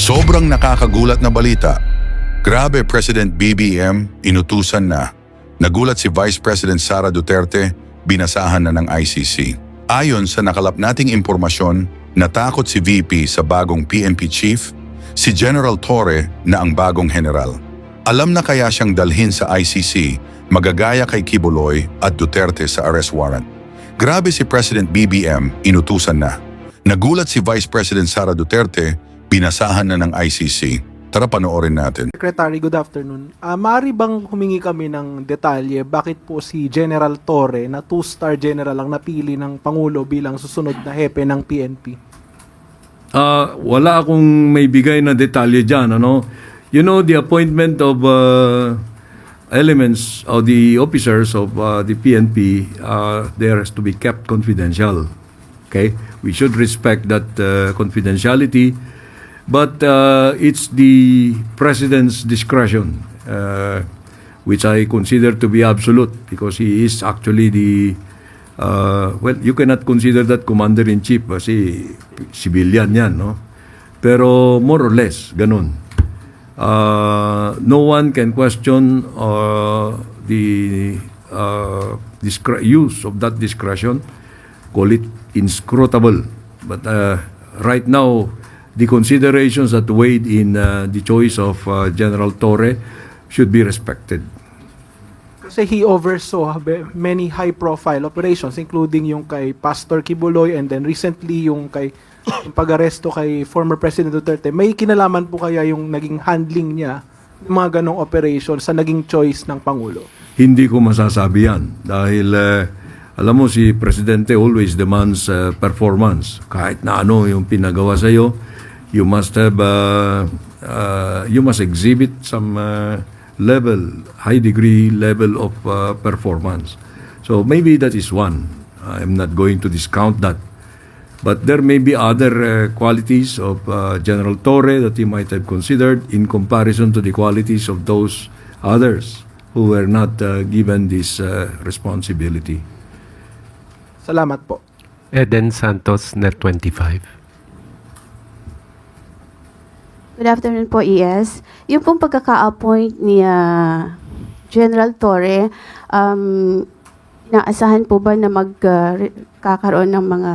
Sobrang nakakagulat na balita. Grabe, President BBM, inutusan na. Nagulat si Vice President Sara Duterte, binasahan na ng ICC. Ayon sa nakalap nating impormasyon, natakot si VP sa bagong PNP Chief, si General Torre na ang bagong general. Alam na kaya siyang dalhin sa ICC, magagaya kay Kibuloy at Duterte sa arrest warrant. Grabe si President BBM, inutusan na. Nagulat si Vice President Sara Duterte, binasahan na ng ICC. Tara panoorin natin. Secretary, good afternoon. Maaari bang humingi kami ng detalye bakit po si General Torre na 2-star general ang napili ng Pangulo bilang susunod na hepe ng PNP? Wala akong may bigay na detalye dyan. Ano? You know, the appointment of elements of the officers of the PNP, there has to be kept confidential. Okay? We should respect that confidentiality. But it's the President's discretion, which I consider to be absolute because he is actually the, well, you cannot consider that Commander-in-Chief kasi civilian yan, no? Pero more or less, ganun. No one can question the use of that discretion, call it inscrutable. But right now, the considerations that weighed in the choice of General Torre should be respected. Kasi he oversaw many high-profile operations, including yung kay Pastor Kibuloy and then recently yung kay yung pag-aresto kay former President Duterte. May kinalaman po kaya yung naging handling niya ng mga ganong operations sa naging choice ng Pangulo? Hindi ko masasabi yan dahil alam mo si Presidente always demands performance. Kahit na ano yung pinagawa sa'yo, you must have, you must exhibit some high degree level of performance. So maybe that is one. I'm not going to discount that. But there may be other qualities of General Torre that he might have considered in comparison to the qualities of those others who were not given this responsibility. Salamat po. Eden Santos, Net 25. Good afternoon po, ES. Yung pong pagkaka-appoint ni General Torre, naasahan po ba na magkakaroon ng mga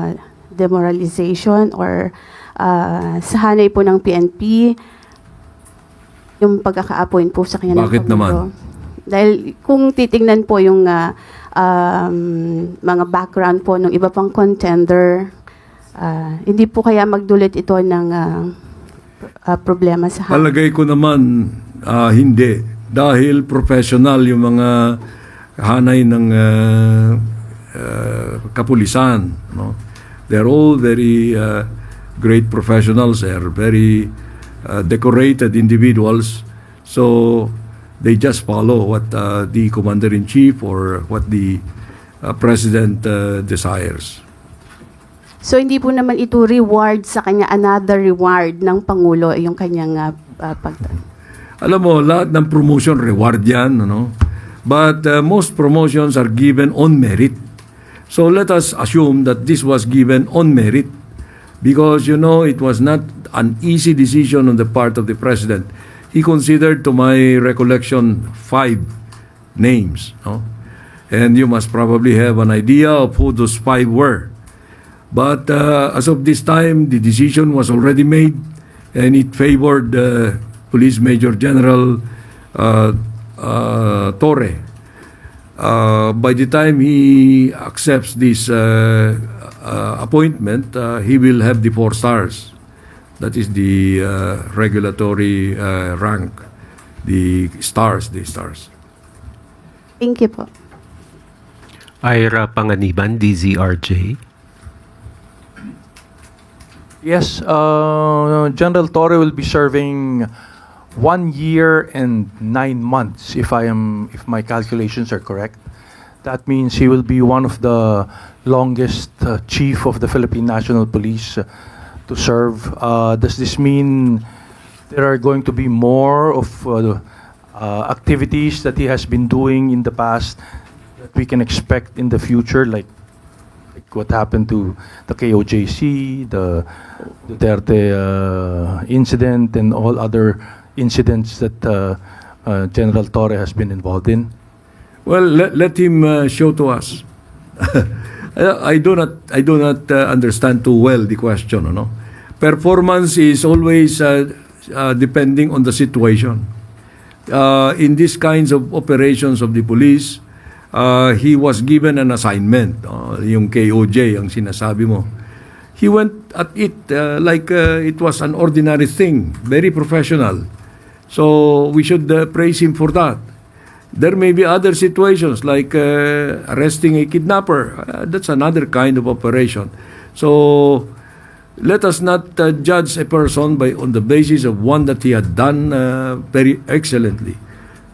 demoralization or sa hanay po ng PNP yung pagkaka-appoint po sa kanya ng Bakit Pangulo? naman? Dahil kung titingnan po yung mga background po ng iba pang contender, hindi po kaya magdulot ito ng problema sa hanay? Palagay ko naman hindi. Dahil professional yung mga hanay ng kapulisan. No? They're all very great professionals. They're very decorated individuals. So they just follow what the Commander-in-Chief or what the President desires. So hindi po naman ito reward sa kanya, another reward ng Pangulo yung kanyang Alam mo, lahat ng promotion reward yan, ano? But most promotions are given on merit. So let us assume that this was given on merit because, you know, it was not an easy decision on the part of the President. He considered, to my recollection, 5 names, no? And you must probably have an idea of who those 5 were. But as of this time, the decision was already made and it favored Police Major General Torre. By the time he accepts this appointment, he will have the 4 stars. That is the regulatory rank, the stars. Thank you po. Ira Panganiban, DZRJ. Yes, General Torre will be serving 1 year and 9 months, if my calculations are correct. That means he will be one of the longest chief of the Philippine National Police to serve. Does this mean there are going to be more of activities that he has been doing in the past that we can expect in the future, like what happened to the KOJC, the Duterte incident, and all other incidents that General Torre has been involved in? Well, let him show to us. I do not understand too well the question. No? Performance is always depending on the situation. In these kinds of operations of the police, he was given an assignment, yung KOJ, ang sinasabi mo. He went at it like it was an ordinary thing, very professional. So we should praise him for that. There may be other situations like arresting a kidnapper. That's another kind of operation. So let us not judge a person on the basis of one that he had done very excellently.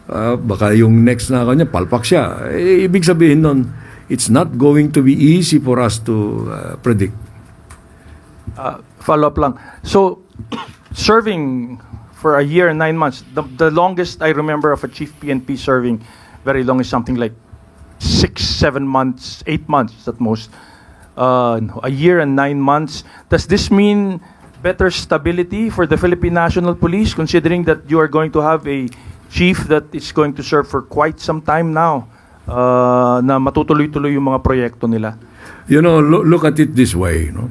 Baka yung next na kanya, palpak siya. Ibig sabihin nun, it's not going to be easy for us to predict. Follow up lang. So, serving for a year and 9 months, the longest I remember of a chief PNP serving very long is something like 6, 7 months, 8 months at most. A year and 9 months. Does this mean better stability for the Philippine National Police, considering that you are going to have a chief that is going to serve for quite some time now, na matutuloy-tuloy yung mga proyekto nila? You know, look at it this way. No?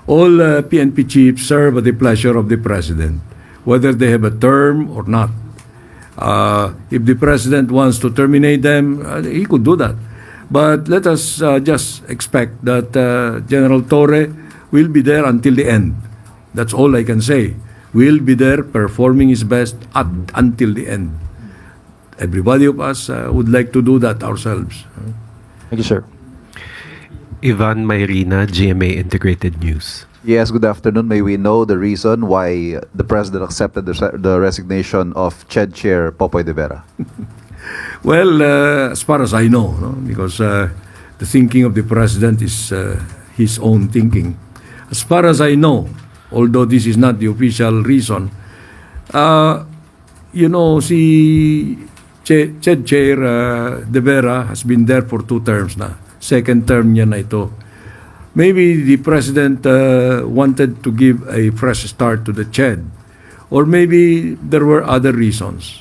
All PNP chiefs serve at the pleasure of the president, whether they have a term or not. If the president wants to terminate them, he could do that. But let us just expect that General Torre will be there until the end. That's all I can say. Will be there performing his best until the end. Everybody of us would like to do that ourselves. Thank you, sir. Ivan Mayrina, GMA Integrated News. Yes, good afternoon. May we know the reason why the President accepted the resignation of CHED Chair Popoy de Vera? Well, as far as I know, no? Because the thinking of the President is his own thinking. As far as I know, although this is not the official reason, you know, si CHED Chair de Vera has been there for 2 terms na. Second term niya na ito. Maybe the President wanted to give a fresh start to the CHED. Or maybe there were other reasons.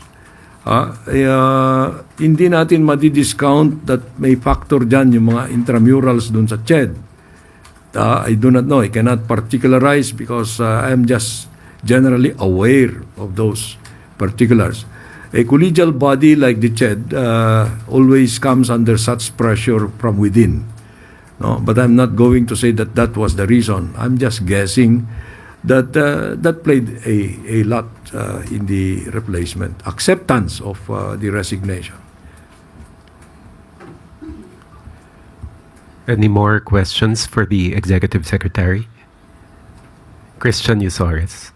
Hindi natin madi-discount that may factor dyan yung mga intramurals dun sa CHED. I do not know. I cannot particularize because I am just generally aware of those particulars. A collegial body like the CHED always comes under such pressure from within. No, but I'm not going to say that that was the reason. I'm just guessing that that played a lot in the replacement, acceptance of the resignation. Any more questions for the Executive Secretary? Christian Yusores.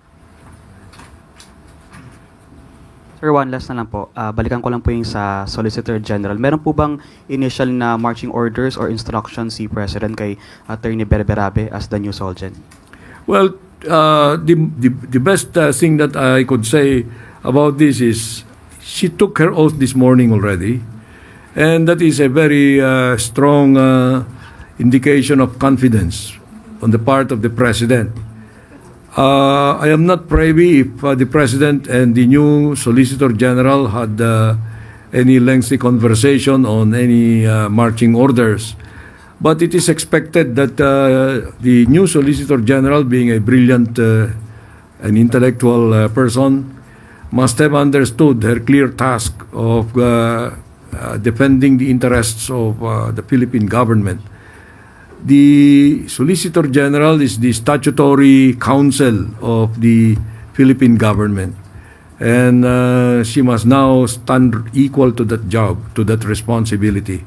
Sir, one last na lang po. Balikan ko lang po yung sa Solicitor General. Meron po bang initial na marching orders or instructions si President kay Attorney Berberabe as the new Solgen? Well, the best thing that I could say about this is she took her oath this morning already, and that is a very strong indication of confidence on the part of the President. I am not privy if the President and the new Solicitor General had any lengthy conversation on any marching orders. But it is expected that the new Solicitor General, being a brilliant and intellectual person, must have understood her clear task of defending the interests of the Philippine government. The Solicitor General is the statutory counsel of the Philippine government. And she must now stand equal to that job, to that responsibility.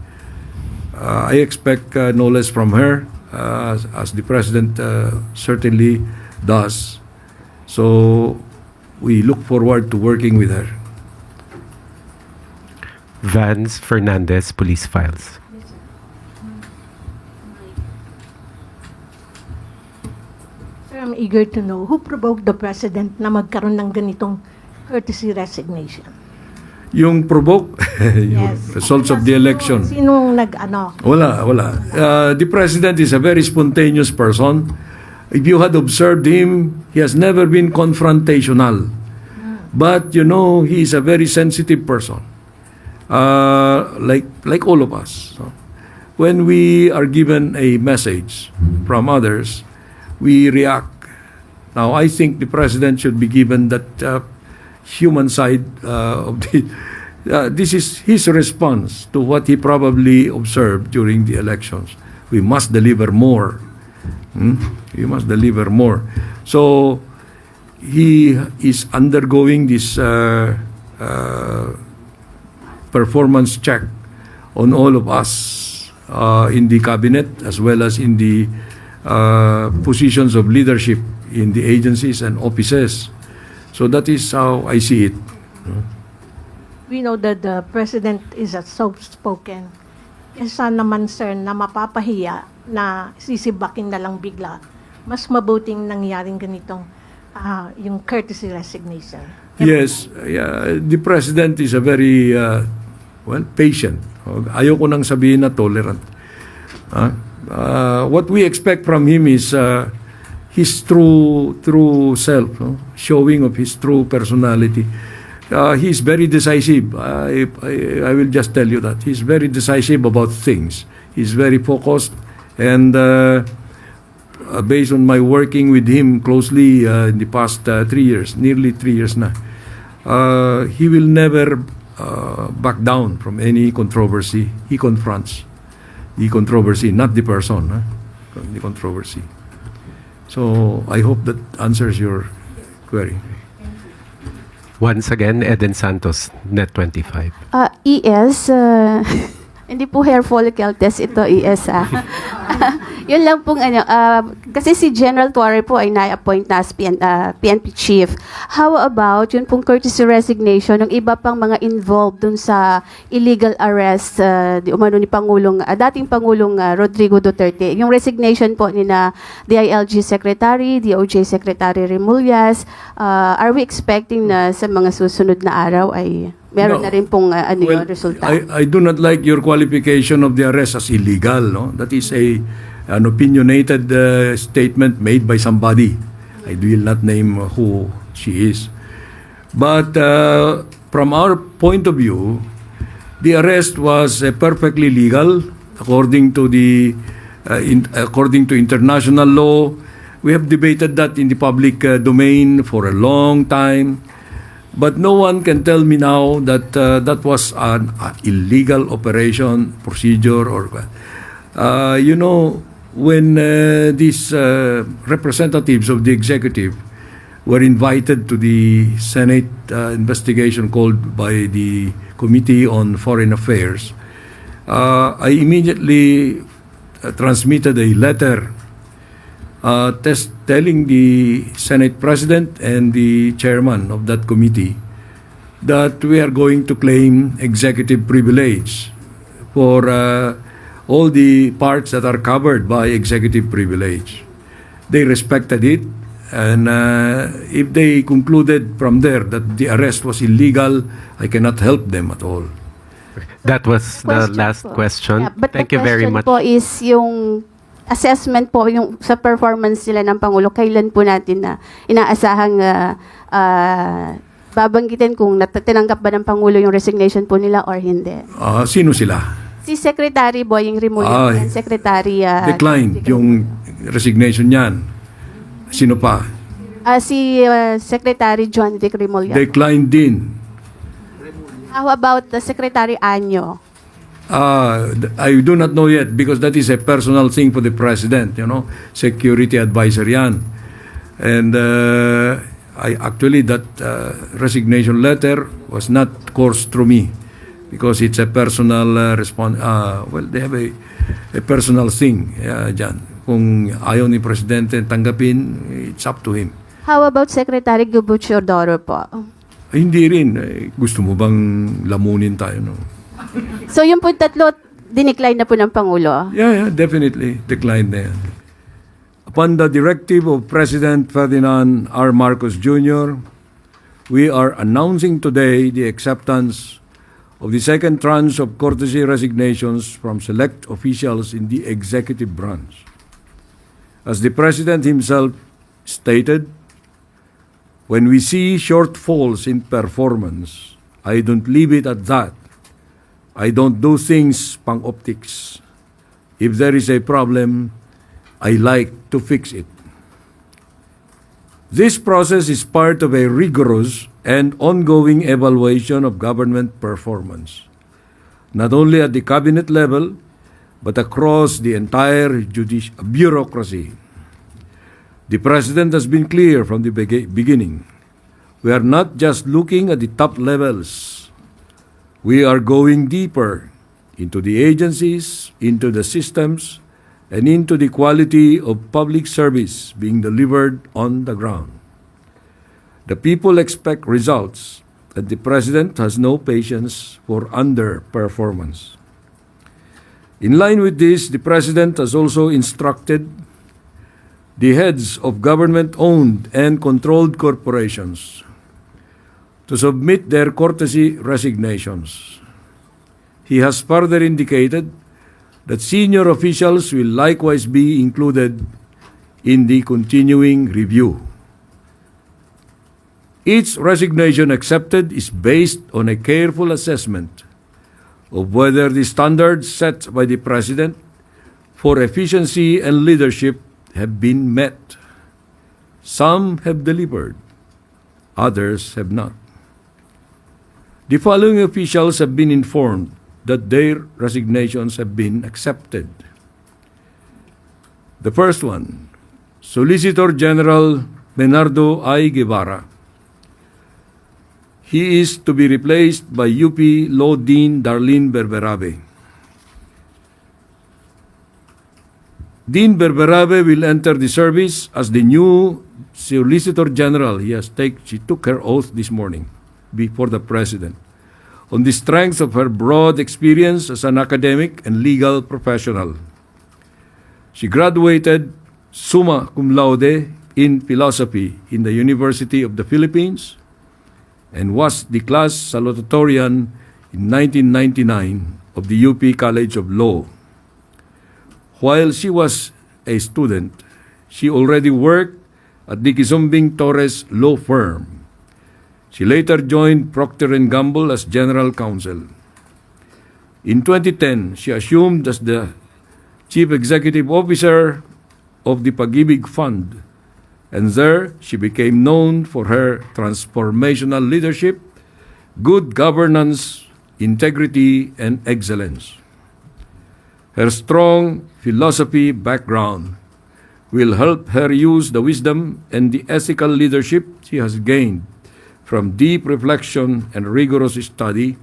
I expect no less from her, as the President certainly does. So we look forward to working with her. Vance Fernandez, Police Files. Sir, I'm eager to know who provoked the President na magkaroon ng ganitong courtesy resignation. Yung provoke, yung Yes. results of the election. Sinong nag-ano? Wala. The president is a very spontaneous person. If you had observed him, he has never been confrontational. But, he is a very sensitive person. Like all of us. So, when we are given a message from others, we react. Now, I think the president should be given that human side of the... this is his response to what he probably observed during the elections. We must deliver more. We must deliver more. So, he is undergoing this performance check on all of us in the cabinet as well as in the positions of leadership in the agencies and offices. So that is how I see it. We know that the president is a soft-spoken. Isa naman, sir, na mapapahiya na sisibaking na lang bigla. Mas mabuting nangyaring ganitong yung courtesy resignation. Yes, the president is a very patient. Ayoko nang sabihin na tolerant. What we expect from him is his true self, showing of his true personality. He is very decisive. I will just tell you that he's very decisive about things. He's very focused, and based on my working with him closely in the past 3 years, nearly 3 years na, he will never back down from any controversy. He confronts the controversy, not the person, the controversy. So I hope that answers your query. Once again, Eden Santos, Net25. ES, hindi po hair follicle test ito, ES Yun lang pong kasi si General Torre po ay na-appoint na as PNP chief. How about yun pong courtesy resignation ng iba pang mga involved dun sa illegal arrest di umano ni dating Pangulong Rodrigo Duterte. Yung resignation po ni na DILG Secretary, DOJ Secretary Remullas, are we expecting na sa mga susunod na araw ay meron na rin pong yung resulta? I do not like your qualification of the arrest as illegal. No? That is an opinionated statement made by somebody. I will not name who she is. But from our point of view, the arrest was perfectly legal according to according to international law. We have debated that in the public domain for a long time. But no one can tell me now that that was an illegal operation, procedure, or when these representatives of the executive were invited to the Senate investigation called by the Committee on Foreign Affairs, I immediately transmitted a letter telling the Senate President and the chairman of that committee that we are going to claim executive privilege for all the parts that are covered by executive privilege. They respected it, and if they concluded from there that the arrest was illegal, I cannot help them at all. That was the last question. Yeah, but Thank you very much. The question po is yung assessment po yung sa performance nila ng Pangulo. Kailan po natin na inaasahang babanggitin kung tinanggap ba ng Pangulo yung resignation po nila or hindi? Sino sila? Si Secretary Boying Rimulya and Secretary... declined yung resignation niyan. Sino pa? Si Secretary John Vic Rimulya. Declined din. How about the Secretary Anyo? I do not know yet because that is a personal thing for the President, security advisor yan. And that resignation letter was not coursed through me because it's a personal response. They have a personal thing dyan. Kung ayaw ni Presidente tanggapin, it's up to him. How about Secretary Gubuchodoro po? Hindi rin. Gusto mo bang lamunin tayo, no? So yung po tatlo, dinecline na po ng Pangulo? Yeah, definitely. Declined na yan. Upon the directive of President Ferdinand R. Marcos Jr., we are announcing today the acceptance of the second tranche of courtesy resignations from select officials in the executive branch. As the President himself stated, when we see shortfalls in performance, I don't leave it at that. I don't do things pang-optics. If there is a problem, I like to fix it. This process is part of a rigorous and ongoing evaluation of government performance, not only at the cabinet level, but across the entire bureaucracy. The President has been clear from the beginning. We are not just looking at the top levels. We are going deeper into the agencies, into the systems, and into the quality of public service being delivered on the ground. The people expect results, and the President has no patience for underperformance. In line with this, the President has also instructed the heads of government-owned and controlled corporations to submit their courtesy resignations. He has further indicated that senior officials will likewise be included in the continuing review. Each resignation accepted is based on a careful assessment of whether the standards set by the President for efficiency and leadership have been met. Some have delivered, others have not. The following officials have been informed that their resignations have been accepted. The first one, Solicitor General Bernardo I. Guevara. He is to be replaced by UP Law Dean Darlene Berberabe. Dean Berberabe will enter the service as the new Solicitor General. She took her oath this morning before the President on the strength of her broad experience as an academic and legal professional. She graduated summa cum laude in philosophy in the University of the Philippines and was the class salutatorian in 1999 of the UP College of Law. While she was a student, she already worked at the Kizumbing Torres law firm. She later joined Procter & Gamble as General Counsel. In 2010, she assumed as the Chief Executive Officer of the Pag-ibig Fund, and there she became known for her transformational leadership, good governance, integrity, and excellence. Her strong philosophy background will help her use the wisdom and the ethical leadership she has gained from deep reflection and rigorous study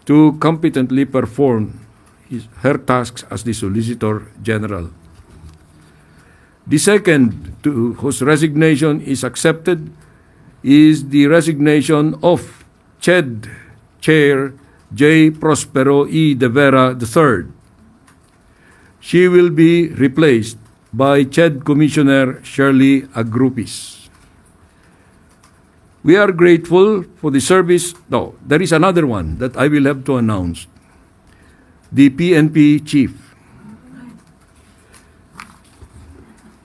to competently perform her tasks as the Solicitor General. The second whose resignation is accepted is the resignation of CHED Chair J. Prospero E. De Vera III. She will be replaced by CHED Commissioner Shirley Agrupis. We are grateful for the service. No, there is another one that I will have to announce. The PNP Chief.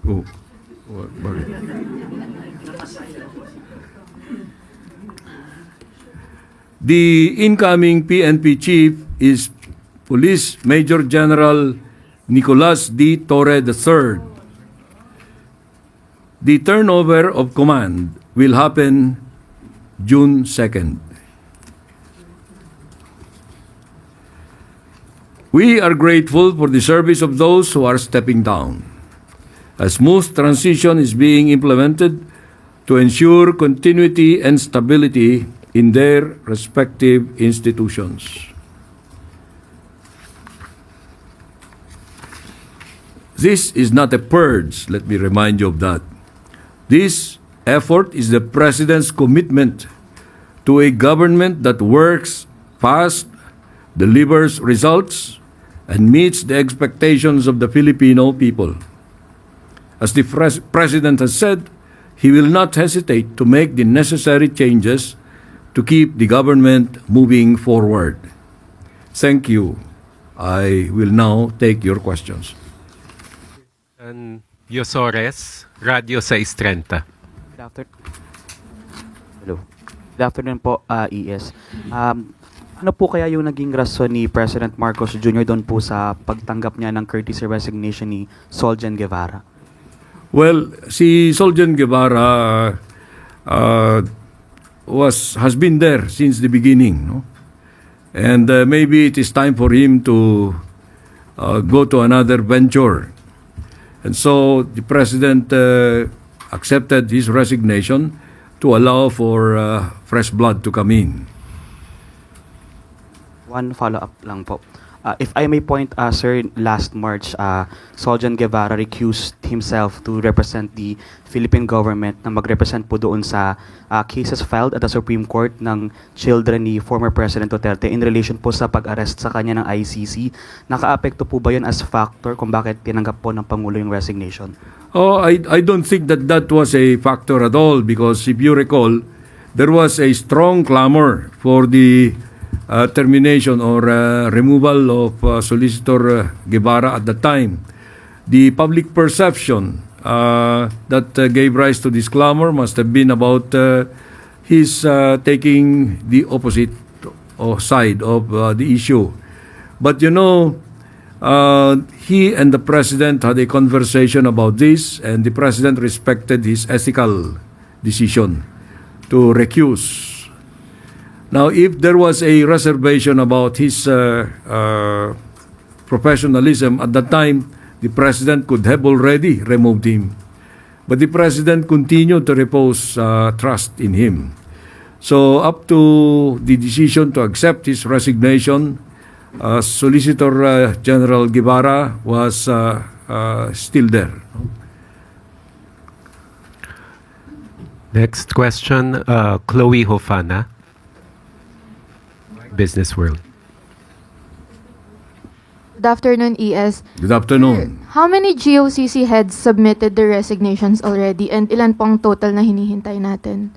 Bakit? The incoming PNP Chief is Police Major General Nicolas D. Torre III. The turnover of command will happen June 2nd. We are grateful for the service of those who are stepping down. A smooth transition is being implemented to ensure continuity and stability in their respective institutions. This is not a purge, let me remind you of that. This effort is the President's commitment to a government that works fast, delivers results, and meets the expectations of the Filipino people. As the President has said, he will not hesitate to make the necessary changes to keep the government moving forward. Thank you. I will now take your questions. And Yosores, Radio 630. Good afternoon. Hello. Good afternoon po, ES. Ano po kaya yung naging rason ni President Marcos Jr. doon po sa pagtanggap niya ng courtesy resignation ni Solgen Guevara? Well, si Solgen Guevara has been there since the beginning, no? And maybe it is time for him to go to another venture. And so the president accepted his resignation to allow for fresh blood to come in. One follow-up lang po. If I may point, sir, last March, Solgen Guevara recused himself to represent the Philippine Government na mag-represent po doon sa cases filed at the Supreme Court ng children ni former President Duterte in relation po sa pag-arrest sa kanya ng ICC. Naka-apekto po ba yun as factor kung bakit tinanggap po ng Pangulo yung resignation? Oh, I don't think that was a factor at all, because if you recall, there was a strong clamor for the termination or removal of Solicitor Guevara at the time. The public perception that gave rise to this clamor must have been about his taking the opposite side of the issue. But you know, he and the president had a conversation about this, and the president respected his ethical decision to recuse. Now, if there was a reservation about his professionalism at that time, the president could have already removed him. But the president continued to repose trust in him. So, up to the decision to accept his resignation, Solicitor General Guevara was still there. Next question, Chloe Hofana, Business World. Good afternoon, ES. Good afternoon. How many GOCC heads submitted their resignations already, and ilan pong total na hinihintay natin?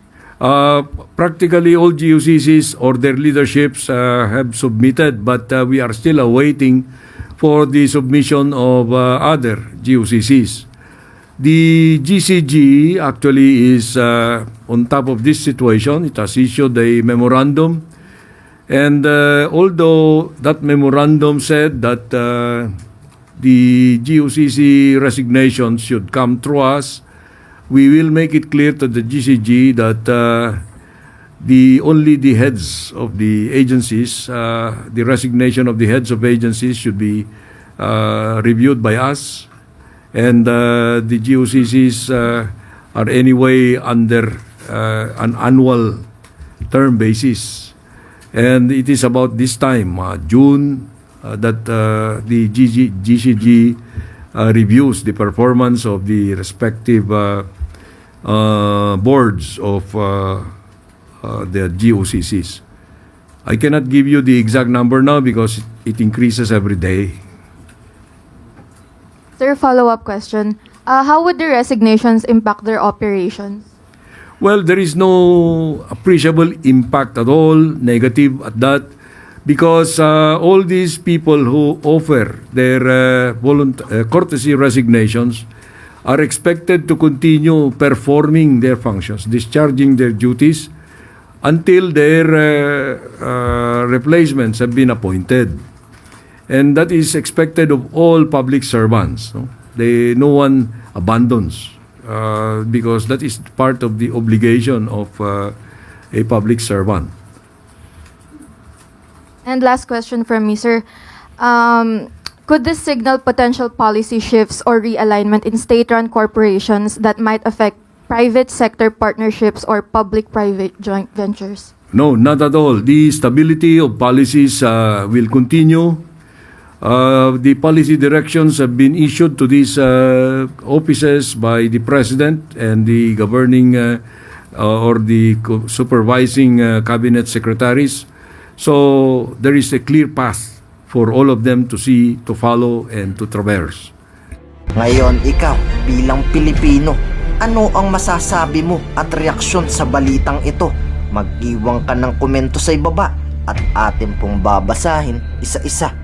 Practically all GOCCs or their leaderships have submitted, but we are still awaiting for the submission of other GOCCs. The GCG actually is on top of this situation. It has issued a memorandum. And although that memorandum said that the GOCC resignation should come through us, we will make it clear to the GCG that only the heads of the agencies, the resignation of the heads of agencies should be reviewed by us. And the GOCCs are anyway under an annual term basis. And it is about this time, June, that the GCG reviews the performance of the respective boards of the GOCCs. I cannot give you the exact number now because it increases every day. Sir, follow-up question. How would the resignations impact their operations? Well, there is no appreciable impact at all, negative at that, because all these people who offer their courtesy resignations are expected to continue performing their functions, discharging their duties until their replacements have been appointed. And that is expected of all public servants. No one abandons. Because that is part of the obligation of a public servant. And last question from me, sir. Could this signal potential policy shifts or realignment in state-run corporations that might affect private sector partnerships or public-private joint ventures? No, not at all. The stability of policies will continue. The policy directions have been issued to these offices by the President and the governing or the supervising cabinet secretaries. So there is a clear path for all of them to see, to follow, and to traverse. Ngayon, ikaw bilang Pilipino, ano ang masasabi mo at reaksyon sa balitang ito? Mag-iwan ka ng komento sa ibaba. at atin pong babasahin isa-isa